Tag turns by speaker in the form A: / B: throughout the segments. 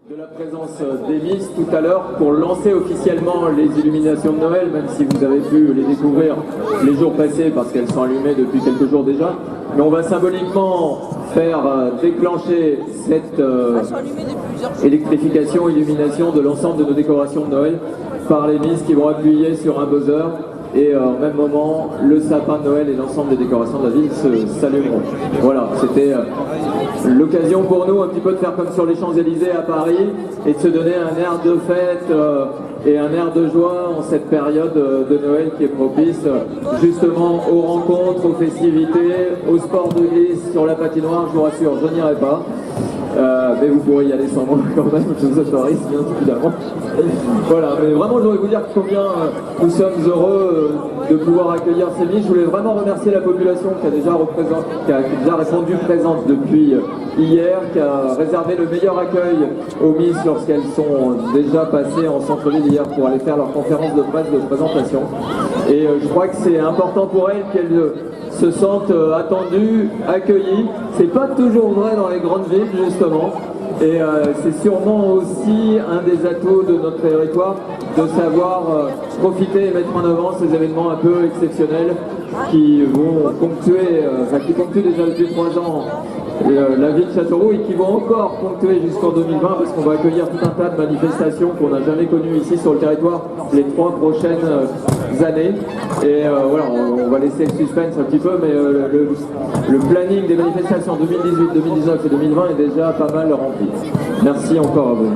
A: de la présence des Miss tout à l'heure pour lancer officiellement les illuminations de Noël, même si vous avez pu les découvrir les jours passés parce qu'elles sont allumées depuis quelques jours déjà. Mais on va symboliquement faire déclencher cette électrification, illumination de l'ensemble de nos décorations de Noël par les Miss qui vont appuyer sur un buzzer. Et au même moment, le sapin de Noël et l'ensemble des décorations de la ville s'allumeront. Voilà, c'était l'occasion pour nous un petit peu de faire comme sur les Champs-Élysées à Paris et de se donner un air de fête et un air de joie en cette période de Noël qui est propice justement aux rencontres, aux festivités, au sport de glisse sur la patinoire. Je vous rassure, je n'irai pas. Mais vous pourrez y aller sans moi quand même, je vous autorise bien évidemment. Voilà, mais vraiment je voudrais vous dire combien nous sommes heureux de pouvoir accueillir ces Miss. Je voulais vraiment remercier la population qui a déjà répondu présente depuis hier, qui a réservé le meilleur accueil aux Miss lorsqu'elles sont déjà passées en centre-ville hier pour aller faire leur conférence de presse de présentation. Et je crois que c'est important pour elles qu'elles se sentent attendues, accueillies. C'est pas toujours vrai dans les grandes villes justement. Et c'est sûrement aussi un des atouts de notre territoire de savoir profiter et mettre en avant ces événements un peu exceptionnels qui vont ponctuer, qui ponctuent déjà depuis 3 ans la ville de Châteauroux et qui vont encore ponctuer jusqu'en 2020 parce qu'on va accueillir tout un tas de manifestations qu'on n'a jamais connues ici sur le territoire les 3 prochaines années. Et voilà, on va laisser le suspense un petit peu, mais le planning des manifestations 2018, 2019 et 2020 est déjà pas mal rempli. Merci encore à vous.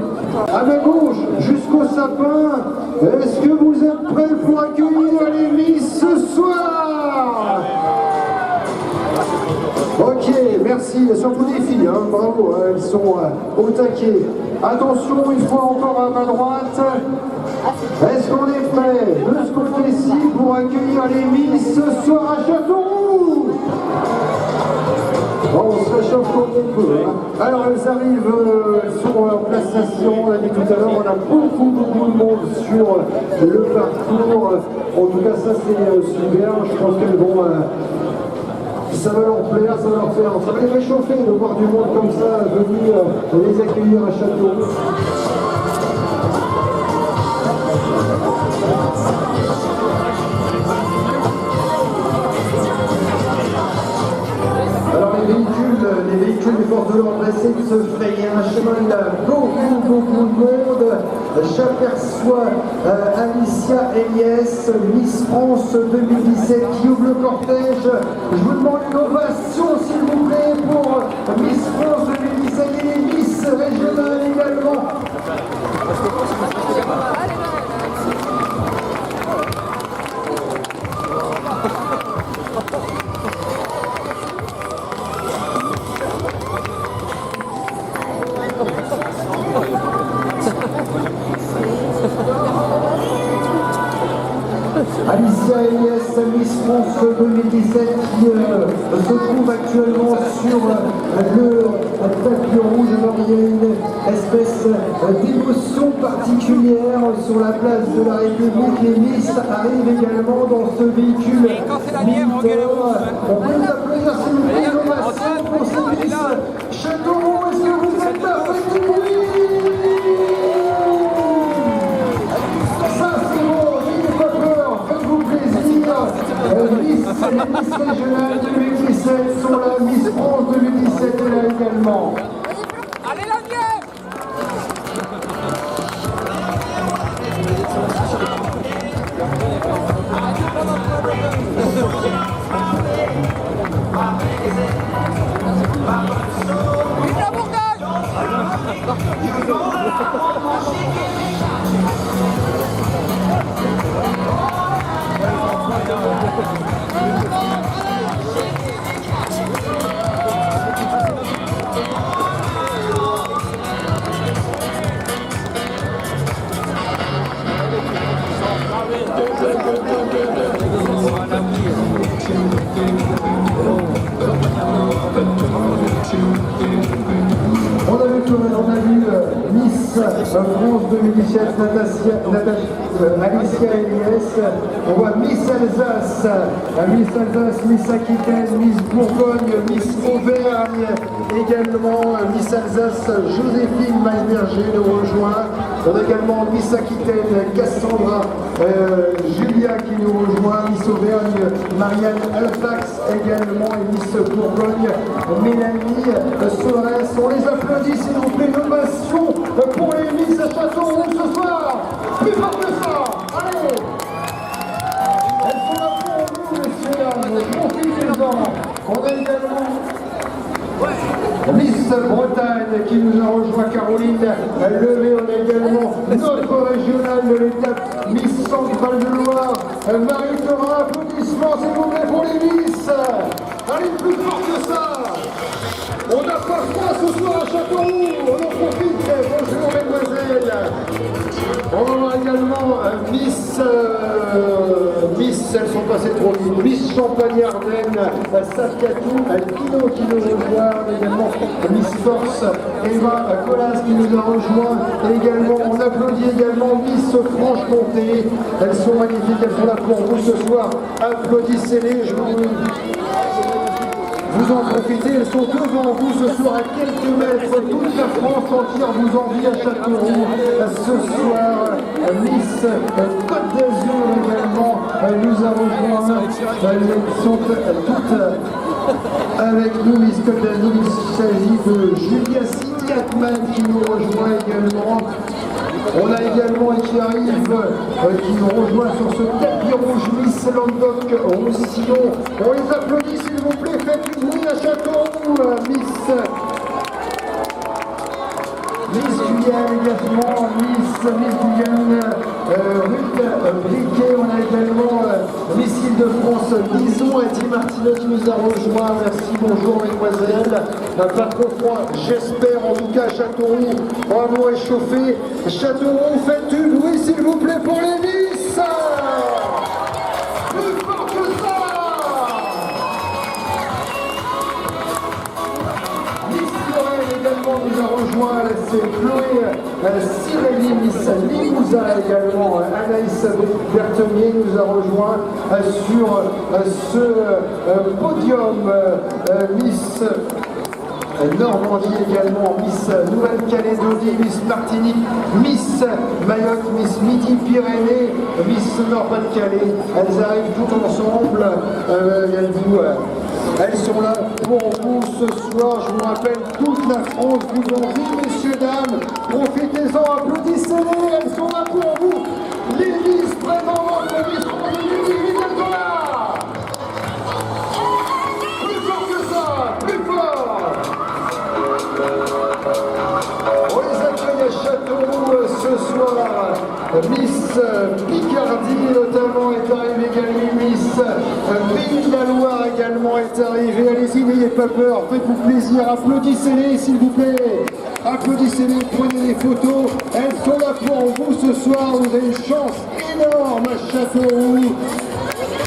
B: À ma gauche, jusqu'au sapin, est-ce que vous êtes prêts pour accueillir les Miss ce soir? Ok, merci, surtout les filles, hein, bravo, elles sont au taquet. Attention, une fois encore à ma droite, est-ce qu'on est prêt de ce côté-ci pour accueillir les Miss ce soir à Châteauroux? Bon, on se réchauffe comme on peut. Hein. Alors elles arrivent, elles sont en place station, on l'a dit tout à l'heure, on a beaucoup de monde sur le parcours. En tout cas ça c'est super, je pense qu'elles vont... ça va leur plaire, ça va leur faire, ça va les réchauffer de voir du monde comme ça venir les accueillir à Châteauroux. Alors les véhicules des forces de l'ordre essaient de se frayer un chemin, il y a beaucoup de monde. J'aperçois Alicia Eliès, Miss France 2017 qui ouvre le cortège. Je vous demande une ovation s'il vous plaît pour Miss France 2017 et les Miss régionales également. Alicia Eliès, Miss France 2017 qui se trouve actuellement sur le tapis rouge. Alors il y a une espèce d'émotion particulière sur la place de la République. Les Miss arrivent également dans ce véhicule militaire. On peut les applaudir s'il vous plaît, l'ovation pour ces Miss Châteauroux. Est-ce que vous êtes là? Faites du bruit! Les Miss régionales 2017 sont là, Miss France 2017 est là également.
C: Allez la mienne! Vive la Bourgogne!
B: On a vu Miss Miss France 2017, Alicia Eliès. On voit Miss Alsace, Miss Aquitaine, Miss Bourgogne, Miss Auvergne, également Miss Alsace, Joséphine Maisberger nous rejoint. On a également Miss Aquitaine, Cassandra Julia qui nous rejoint, Miss Auvergne, Marianne Alfax également, et Miss Bourgogne, Mélanie Sorès. On les applaudit s'il vous plaît, l'ovation pour les Miss à Châteauroux ce soir. Plus fort que ça, allez. Elles sont là pour vous, messieurs, dames, profitez-en. On a également Miss Bretagne qui nous a rejoint, Caroline Levé. On a également notre régionale de l'étape Miss Centrale de Loire, Marie Thorin. Applaudissements s'il vous plaît pour les Miss. Allez, plus fort que ça. On n'a pas froid ce soir à Châteauroux, on en profite. Bonjour mesdemoiselles. On aura également Miss, elles sont passées trop vite, Miss Champagne-Ardenne, Safiatou, Kino qui nous rejoint, également Miss Force, Eva Colas qui nous a rejoint, et également, on applaudit également Miss Franche-Comté. Elles sont magnifiques, elles sont là pour vous ce soir. Applaudissez-les, vous en profitez, elles sont devant vous ce soir à quelques mètres. Toute la France entière vous envie à Châteauroux. Ce soir, Miss Côte d'Azur également nous a rejoint. Elles sont toutes avec nous, Miss Côte d'Azur. Il s'agit de Julia Sidiakman qui nous rejoint également. On a également qui arrive, qui nous rejoint sur ce tapis rouge, Miss Languedoc-Roussillon. On les applaudit s'il vous plaît, faites du bruit à Châteauroux, Miss Guyane également, Miss Guyane, Ruth Briquet. On a également Miss Île-de-France, Lison et Tim Martineau qui nous a rejoint. Merci, bonjour mesdemoiselles. Pas trop froid, j'espère en tout cas à Châteauroux. Bravo échauffé. Châteauroux, faites du bruit s'il vous plaît pour les Miss. Plus fort que ça. Miss Lorraine également nous a rejoint. C'est Chloé Sirelli, Miss Limousin également. Anaïs Berthemier nous a rejoint sur ce podium. Miss Normandie également, Miss Nouvelle-Calédonie, Miss Martinique, Miss Mayotte, Miss Midi-Pyrénées, Miss Nord-Pas-de-Calais. Elles arrivent toutes ensemble. Elles sont là pour vous ce soir. Je vous rappelle, toute la France vous envie, messieurs, dames. Profitez-en, applaudissez-les. Elles sont là pour vous. Les Miss présents dans le Miss France 2018, elles sont là. Plus fort que ça, plus fort. On les accueille à Châteauroux ce soir. Miss Picardie notamment est arrivée également. Miss Pays de la Loire également est arrivée. Allez-y, n'ayez pas peur, faites-vous plaisir. Applaudissez-les s'il vous plaît. Applaudissez-les, prenez des photos. Elles sont là pour vous ce soir. Vous avez une chance énorme à Châteauroux.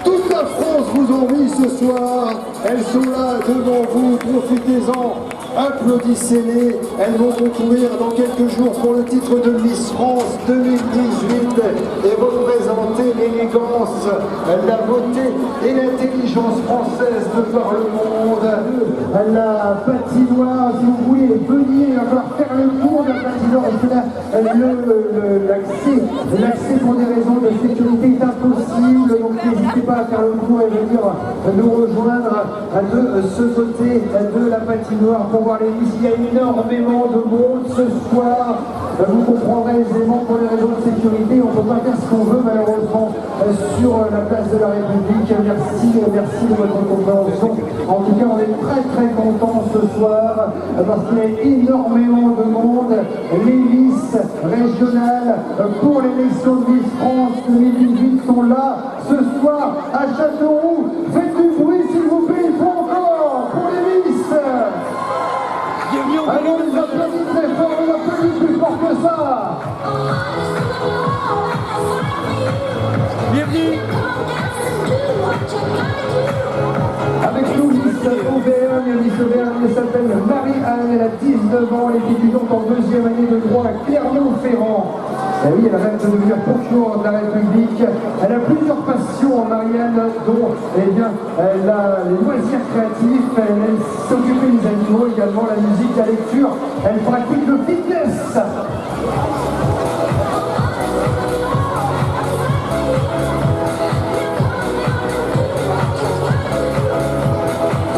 B: Toute la France vous envie ce soir. Elles sont là devant vous, profitez-en. Applaudissez-les, elles vont concourir dans quelques jours pour le titre de Miss France 2018 et représenter l'élégance, la beauté et l'intelligence française de par le monde. La patinoire, si vous voulez venir, il va falloir faire le tour de la patinoire parce que là, l'accès pour des raisons de sécurité est impossible, donc n'hésitez pas à faire le tour et venir nous rejoindre de ce côté de la patinoire pour voir les Miss. Il y a énormément de monde ce soir. Vous comprendrez aisément pour les raisons de sécurité. On ne peut pas faire ce qu'on veut malheureusement sur la place de la République. Merci de votre compréhension. En tout cas, on est très contents ce soir parce qu'il y a énormément de monde. Les Miss régionales pour l'élection de Miss France 2018 sont là ce soir à Châteauroux. Faites du bruit s'il vous plaît, il faut encore pour les Miss. Allez, on les applaudit très fort, on les applaudit plus fort que ça.
C: Bienvenue.
B: Avec nous, Miss Auvergne s'appelle Marie-Anne, elle a 19 ans, elle est étudiante en 2e année et de droit à Clermont-Ferrand. Et oui, elle rêve de devenir procureure de la République. Elle a plusieurs passions, Marianne, dont elle a les loisirs créatifs, elle aime s'occuper des animaux, également la musique, la lecture. Elle pratique le fitness.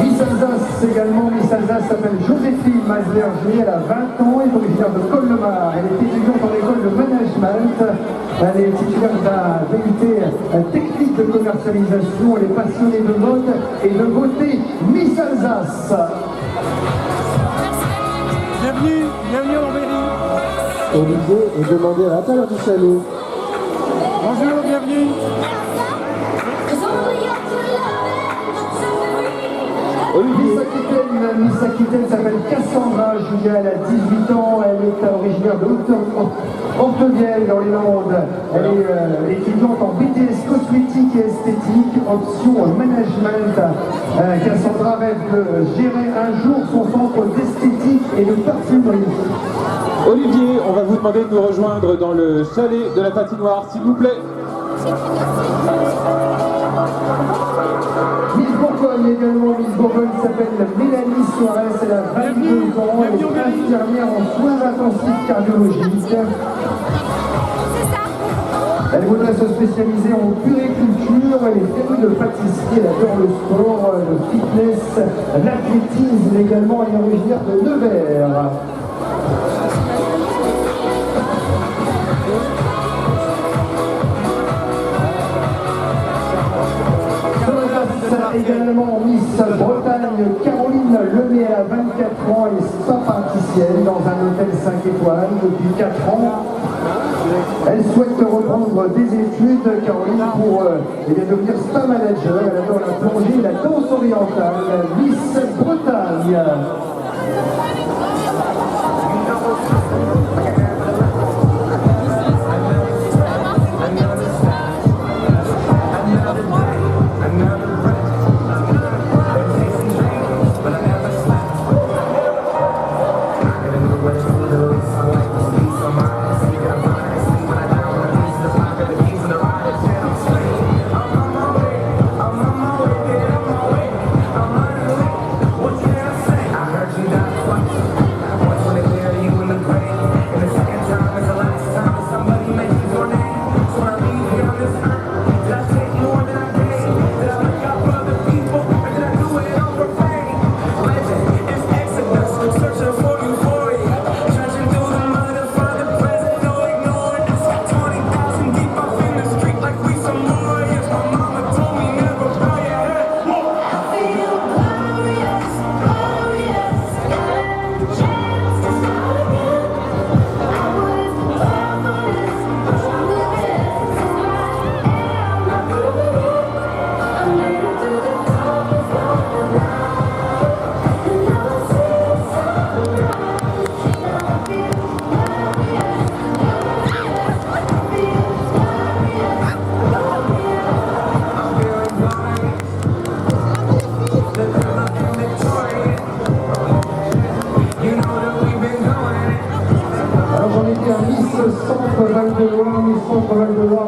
B: Miss Alsace également, Miss Alsace s'appelle Joséphine Maslerger, elle a 20 ans, elle est originaire de Colmar, elle est étudiante en école de management, elle est titulaire d'un DUT technique de commercialisation, elle est passionnée de mode et de beauté. Miss Alsace.
C: Bienvenue en mairie.
D: Olivier est demandé à l'intérieur du salon.
C: Bonjour, bienvenue.
B: Miss Aquitaine s'appelle Cassandra Julia, elle a 18 ans, elle est originaire de Hortevielle dans les Landes. Elle est étudiante en BTS cosmétique et esthétique, option management. Cassandra rêve de gérer un jour son centre d'esthétique et de parfumerie.
E: Olivier, on va vous demander de nous rejoindre dans le chalet de la patinoire, s'il vous plaît.
B: Miss Bourgogne également, Miss Bourgogne s'appelle Mélanie Suarez, elle a 22 ans, elle est infirmière en soins intensifs cardiologiques. Elle voudrait se spécialiser en puriculture, elle est férue de pâtisserie, elle adore le sport, le fitness, l'athlétisme également, elle est originaire de Nevers. Également Miss Bretagne, Caroline Lemay, elle a 24 ans, elle est spa-praticienne dans un hôtel 5 étoiles depuis 4 ans. Elle souhaite reprendre des études, Caroline, pour devenir spa manager. Elle adore la plongée et la danse orientale. Miss Bretagne.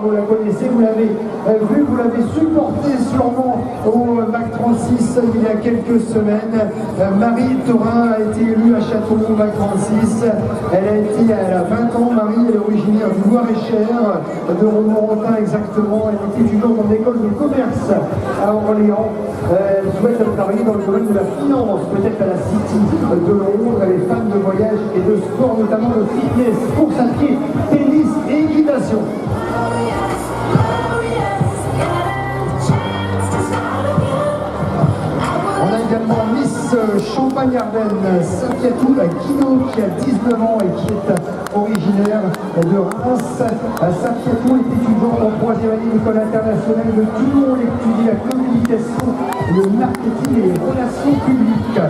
B: Vous la connaissez, vous l'avez vu, vous l'avez supporté sûrement au Mac 36 il y a quelques semaines. Marie Thorin a été élue à Châteauroux Mac 36. Elle a 20 ans, Marie, elle est originaire du Loir-et-Cher, de Romorantin exactement. Elle est étudiante en école de commerce à Orléans. Elle souhaite travailler dans le domaine de la finance, peut-être à la City de Londres. Elle est fan de voyage et de sport, notamment de fitness, course à pied, tennis et équitation. On a également Miss Champagne-Ardenne, Safiatou Kino, qui a 19 ans et qui est originaire de Reims. Safiatou est étudiante en 3e année de l'école internationale de Toulon. Elle étudie la communication, le marketing et les relations publiques.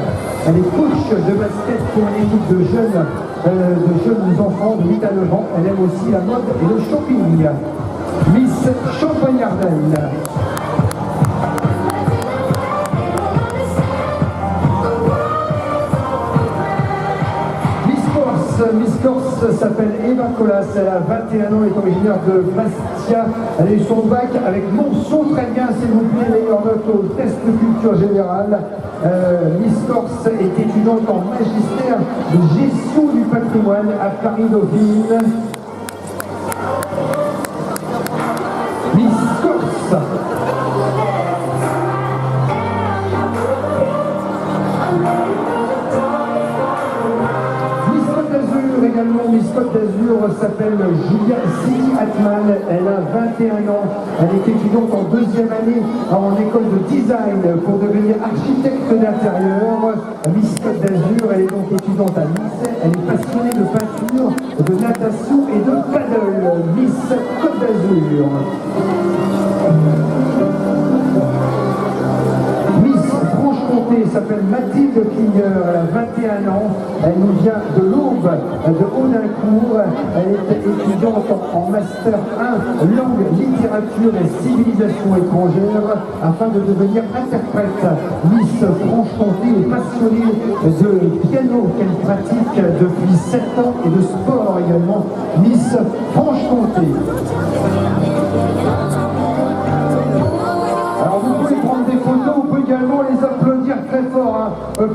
B: Elle est coach de basket pour une équipe de jeunes enfants de 8 à 9 ans. Elle aime aussi la mode et le shopping. Miss Champagne-Ardenne. Miss Corse Nicolas, elle a 21 ans, est originaire de Bastia. Elle a eu son bac avec mention très bien, s'il vous plaît, meilleure note au test de culture générale. Miss Corse est étudiante en magistère de gestion du patrimoine à Paris-Dauphine. Miss Corse. Également, Miss Côte d'Azur s'appelle Julia Sidi Atman, elle a 21 ans, elle est étudiante en deuxième année en école de design pour devenir architecte d'intérieur. Miss Côte d'Azur, elle est donc étudiante à Nice, elle est passionnée de peinture, de natation et de paddle. Miss Côte d'Azur. Franche-Comté s'appelle Mathilde Klinger, elle a 21 ans, elle nous vient de l'Aube, de Audincourt, elle est étudiante en Master 1, langue, littérature et civilisation étrangère, afin de devenir interprète. Miss Franche-Comté est passionnée de piano qu'elle pratique depuis 7 ans et de sport également. Miss Franche-Comté. Alors vous pouvez prendre des photos, vous pouvez également les applaudir très fort. Hein.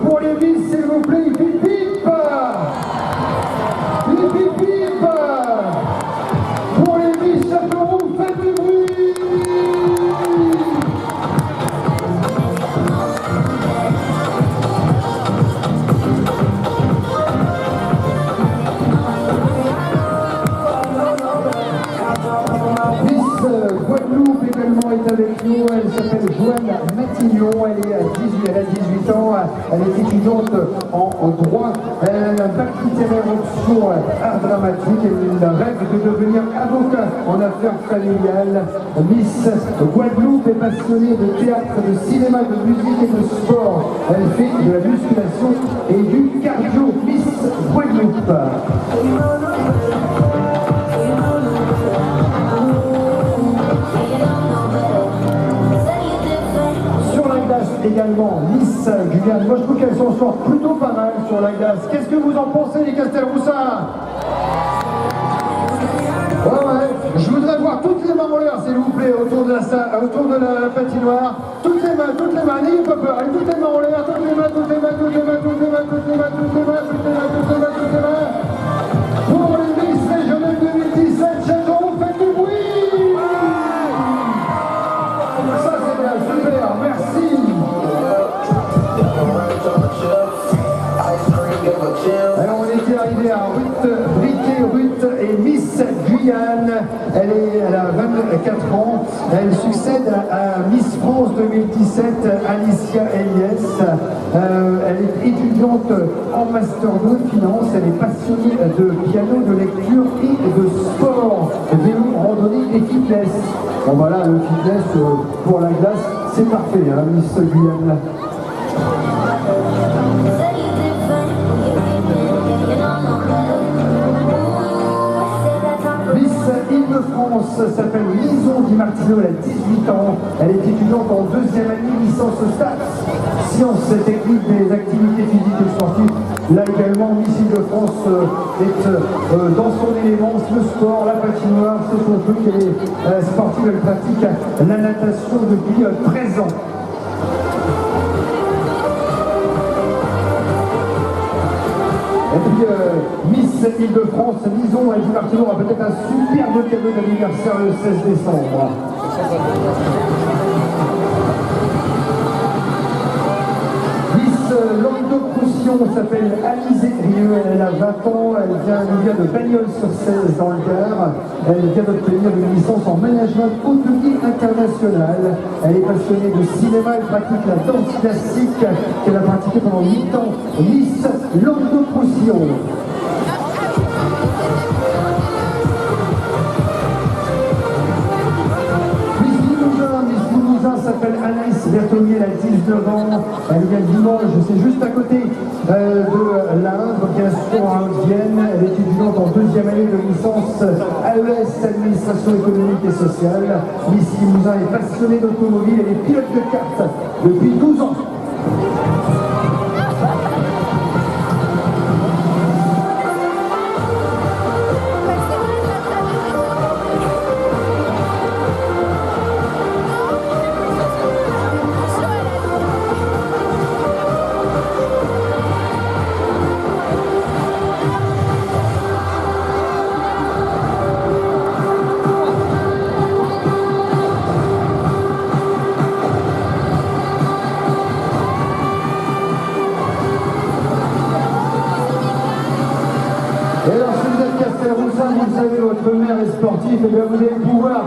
B: Pour les Miss, s'il vous plaît, hip hip hip. Hip hip hip. Pour les Miss Châteauroux, faites du bruit. Guadeloupe également est avec nous, elle s'appelle Joanne Matignon, elle a 18 ans, elle est étudiante en droit, elle a un bac littéraire option art dramatique, elle rêve de devenir avocat en affaires familiales. Miss Guadeloupe est passionnée de théâtre, de cinéma, de musique et de sport, elle fait de la musculation et du cardio. Miss Guadeloupe. Également, Miss Guyane. Moi, je trouve qu'elles s'en sortent plutôt pas mal sur la glace. Qu'est-ce que vous en pensez, les Castelroussins? Ouais. Je voudrais voir toutes les mains en l'air, s'il vous plaît, autour de la patinoire. Toutes les mains, n'ayez pas peur. Allez, toutes les mains en l'air, toutes les mains. Pour les Miss Régionales 2017, Châteauroux, faites du bruit. Ça, c'est bien, super, merci. Alors on était arrivé à Ruth et Miss Guyane, elle a 24 ans, elle succède à Miss France 2017, Alicia Eliès. Elle est étudiante en Master 2 Finance, elle est passionnée de piano, de lecture et de sport, vélo, randonnée et fitness. Bon voilà, le fitness pour la glace, c'est parfait, hein, Miss Guyane. Île-de-France s'appelle Lison Di Martino, elle a 18 ans, elle est étudiante en deuxième année, licence STAPS, sciences et techniques des activités physiques et sportives. Là également, Miss Île-de-France est dans son élément, le sport, la patinoire, c'est son truc, elle est sportive, elle pratique la natation depuis 13 ans. Et puis Miss Île-de-France, Lison et Di Martino aura peut-être un superbe cadeau d'anniversaire le 16 décembre. Miss Languedoc-Roussillon s'appelle Alizé Rieu, elle a 20 ans, elle vient de Bagnols-sur-Cèze dans le Gard. Elle vient d'obtenir une licence en management hôtelier international. Elle est passionnée de cinéma, elle pratique la danse classique qu'elle a pratiquée pendant 8 ans. Miss Languedoc-Roussillon. Miss Limousin s'appelle Anaïs Bertollier, elle a 19 ans, elle vient de Limoges, c'est juste à côté de l'Indre, bien sûr en Haute-Vienne. Elle est étudiante en deuxième année de licence AES, Administration économique et sociale. Miss Limousin est passionnée d'automobile, elle est pilote de kart depuis 12 ans. ça, vous le savez, votre maire est sportif, et bien vous allez pouvoir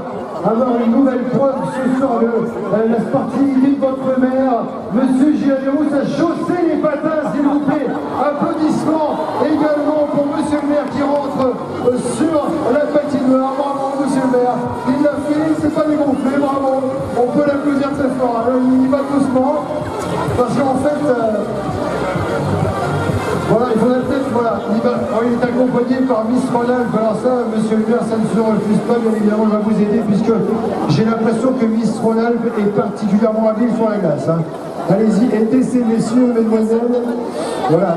B: avoir une nouvelle preuve ce soir de la sportivité de votre maire. Monsieur Gianeros a chaussé les patins, s'il vous plaît. Applaudissements également pour monsieur le maire qui rentre sur la patinoire. Bravo, monsieur le maire. Il l'a fait, c'est pas dégonflé, bravo. On peut l'applaudir très fort. Alors, il y va doucement, parce qu'en fait... voilà, il faudrait peut-être, voilà, il est accompagné par Miss Rhône-Alpes. Alors ça, monsieur le maire, ça ne se refuse pas, bien évidemment, je vais vous aider, puisque j'ai l'impression que Miss Rhône-Alpes est particulièrement habile sur la glace. Hein. Allez-y, aidez ces messieurs, mesdemoiselles. Voilà,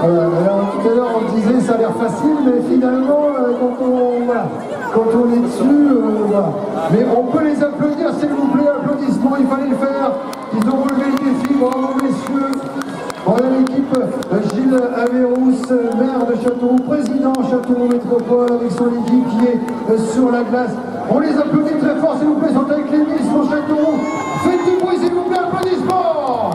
B: alors, tout à l'heure, on disait, ça a l'air facile, mais finalement, quand on est dessus, voilà. Mais on peut les applaudir, s'il vous plaît, applaudissements, il fallait le faire. Ils ont relevé le défi, bravo, messieurs. Voilà l'équipe Gilles Averrousse, maire de Châteauroux, président Châteauroux Métropole, avec son équipe qui est sur la glace. On les applaudit très fort, s'il vous plaît, ils sont avec les Miss pour Châteauroux. Faites du bruit, s'il vous plaît, applaudissements.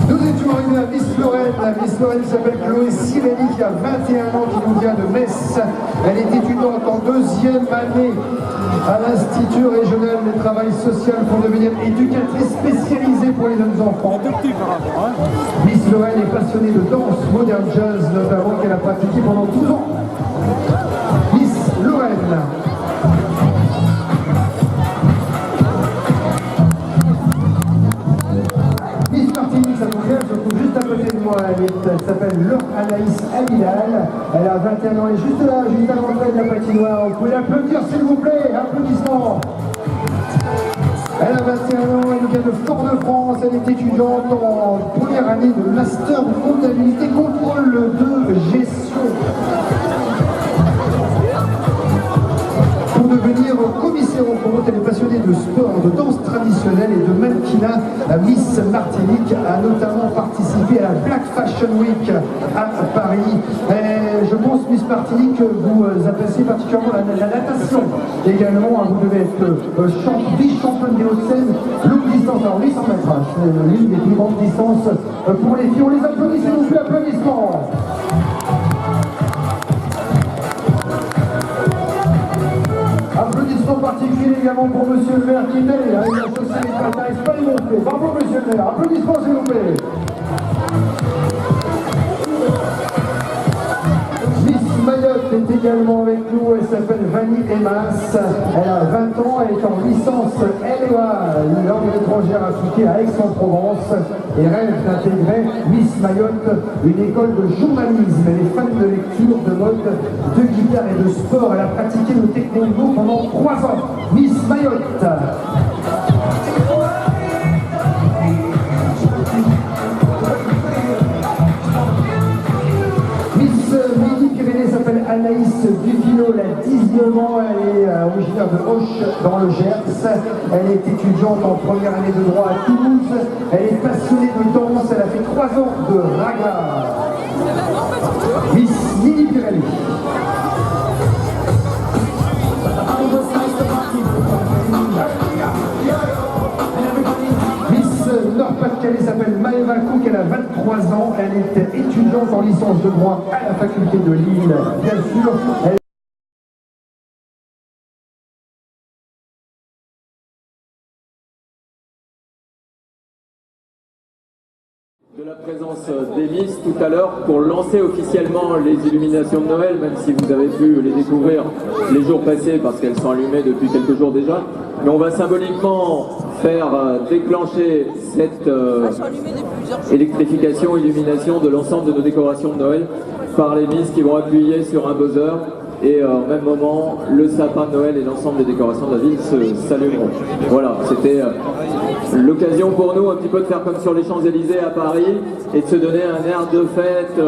B: Nous étions arrivés à Miss Lorraine. La Miss Lorraine s'appelle Chloé Sireni, qui a 21 ans, qui nous vient de Metz. Elle est étudiante en 2e année à l'Institut régional du travail social pour devenir éducatrice spécialisée pour les jeunes enfants. Miss Lorraine est passionnée de danse, modern jazz notamment, qu'elle a pratiqué pendant 12 ans. Miss Lorraine. Miss Martinique, ça tombe bien, elle se trouve juste à côté de moi. Elle s'appelle Laure Anaïs Abidal. Elle a 21 ans, elle est juste là, juste à l'entrée de la patinoire. Vous pouvez l'applaudir, s'il vous plaît. Applaudissements. Elle a 21 ans, elle vient de Fort-de-France, elle est étudiante en première année de master de comptabilité, contrôle de gestion. Pour devenir commissaire au compte, elle est passionnée de sport, de danse traditionnelle et de mannequinat. Miss Martinique a notamment participé à la Black Fashion Week à Paris. Et je pense, Miss Martinique, que vous appréciez particulièrement la natation. Également, vous devez être vice-championne des Hauts-de-Seine, longue distance, alors 800 mètres. C'est l'une des plus grandes distances pour les filles. On les applaudit, s'il vous plaît, applaudissements. Applaudissements particuliers également pour monsieur le maire qui est allé, il a chaussé les patins, c'est pas les montrés. Bravo monsieur le maire, applaudissements s'il vous plaît. Miss Mayotte est également avec nous, elle s'appelle Vanny Emas, elle a 20 ans, elle est en licence LEA, langue étrangère appliquée à Aix-en-Provence, et rêve d'intégrer Miss Mayotte, une école de journalisme. Elle est fan de lecture, de mode, de guitare et de sport. Elle a pratiqué le taekwondo pendant 3 ans. Miss Mayotte. Midi-Pyrénées s'appelle Anaïs Duvino, elle a 19 ans, elle est originaire de Auch dans le Gers. Elle est étudiante en première année de droit à Toulouse. Elle est passionnée de danse, elle a fait 3 ans de raga. Miss Midi-Pyrénées. Nord-Pas-de-Calais s'appelle Maëva Cook, elle a 23 ans, elle est étudiante en licence de droit à la faculté de Lille. Bien sûr, elle...
A: de la présence des Miss tout à l'heure pour lancer officiellement les illuminations de Noël, même si vous avez pu les découvrir les jours passés parce qu'elles sont allumées depuis quelques jours déjà. Mais on va symboliquement faire déclencher cette électrification, illumination de l'ensemble de nos décorations de Noël par les Miss qui vont appuyer sur un buzzer. Et au même moment, le sapin de Noël et l'ensemble des décorations de la ville s'allumeront. Voilà, c'était l'occasion pour nous un petit peu de faire comme sur les Champs-Élysées à Paris et de se donner un air de fête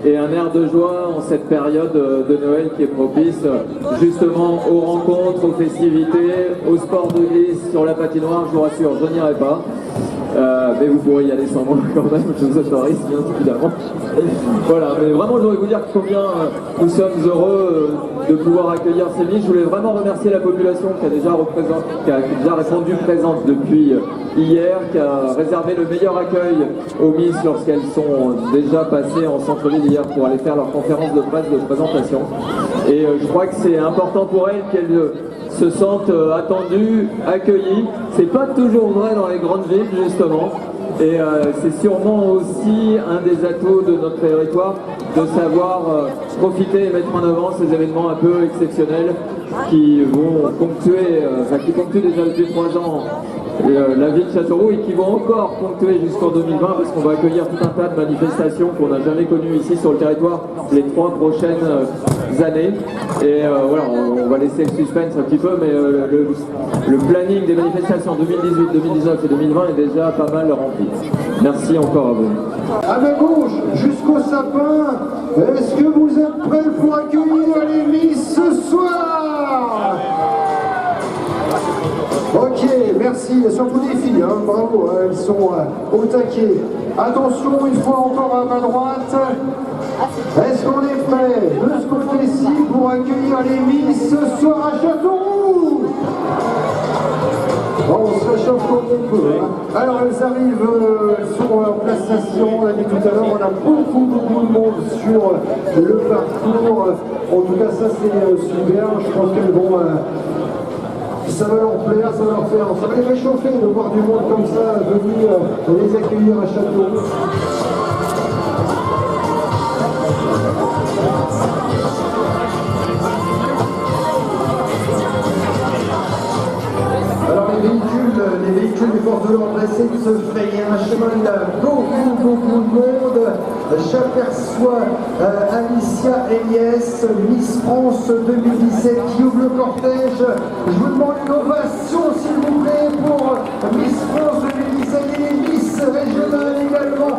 A: et un air de joie en cette période de Noël qui est propice justement aux rencontres, aux festivités, au sport de glisse sur la patinoire. Je vous rassure, je n'irai pas. Mais vous pourrez y aller sans moi quand même, je vous autorise bien évidemment. Voilà, mais vraiment je voudrais vous dire combien nous sommes heureux de pouvoir accueillir ces Miss. Je voulais vraiment remercier la population qui a déjà répondu présente depuis hier, qui a réservé le meilleur accueil aux Miss lorsqu'elles sont déjà passées en centre-ville hier pour aller faire leur conférence de presse de présentation. Et je crois que c'est important pour elles qu'elles se sentent attendues, accueillies. C'est pas toujours vrai dans les grandes villes justement. Et c'est sûrement aussi un des atouts de notre territoire de savoir profiter et mettre en avant ces événements un peu exceptionnels qui vont ponctuer, qui ponctuent déjà depuis 3 ans la ville de Châteauroux et qui vont encore ponctuer jusqu'en 2020 parce qu'on va accueillir tout un tas de manifestations qu'on n'a jamais connues ici sur le territoire les 3 prochaines années. Et voilà, on va laisser le suspense un petit peu, mais le planning des manifestations 2018, 2019 et 2020 est déjà pas mal rempli. Merci encore à vous.
B: À ma gauche, jusqu'au sapin, est-ce que vous êtes prêts pour accueillir les Miss ce soir? Ok, merci, surtout les filles, hein, bravo, hein, elles sont au taquet. Attention, une fois encore à ma droite, est-ce qu'on est prêt de ce côté-ci pour accueillir les Miss ce soir à Châteauroux? Bon, on se réchauffe comme on peut. Hein. Alors elles arrivent sur leur prestation, on l'a dit tout à l'heure, on a beaucoup de monde sur le parcours. En tout cas ça c'est super, je pense qu'elles vont... ça va leur plaire, ça va leur faire, ça va les réchauffer de voir du monde comme ça venir les accueillir à Châteauroux. Alors les véhicules des forces de l'ordre essaient de se frayer un chemin, il y a beaucoup de monde. J'aperçois Alicia Eliès, Miss France 2017 qui ouvre le cortège. Je vous demande une ovation s'il vous plaît pour Miss France 2017 et les Miss régionales également.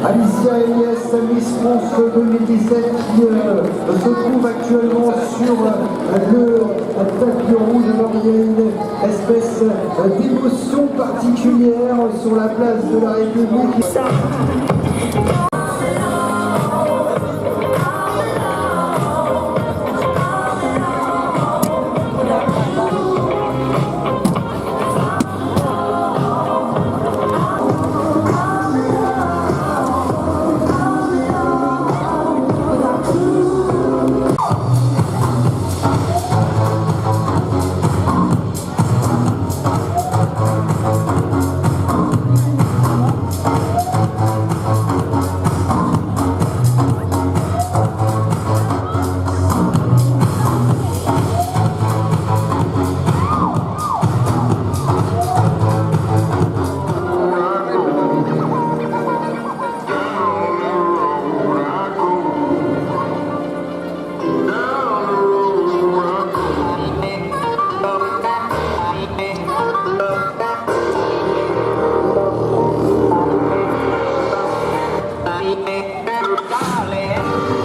B: Alicia Eliès, Miss France 2017 qui se trouve actuellement sur le tapis rouge. Alors il y a une espèce d'émotion particulière sur la place de la République.
F: Darling.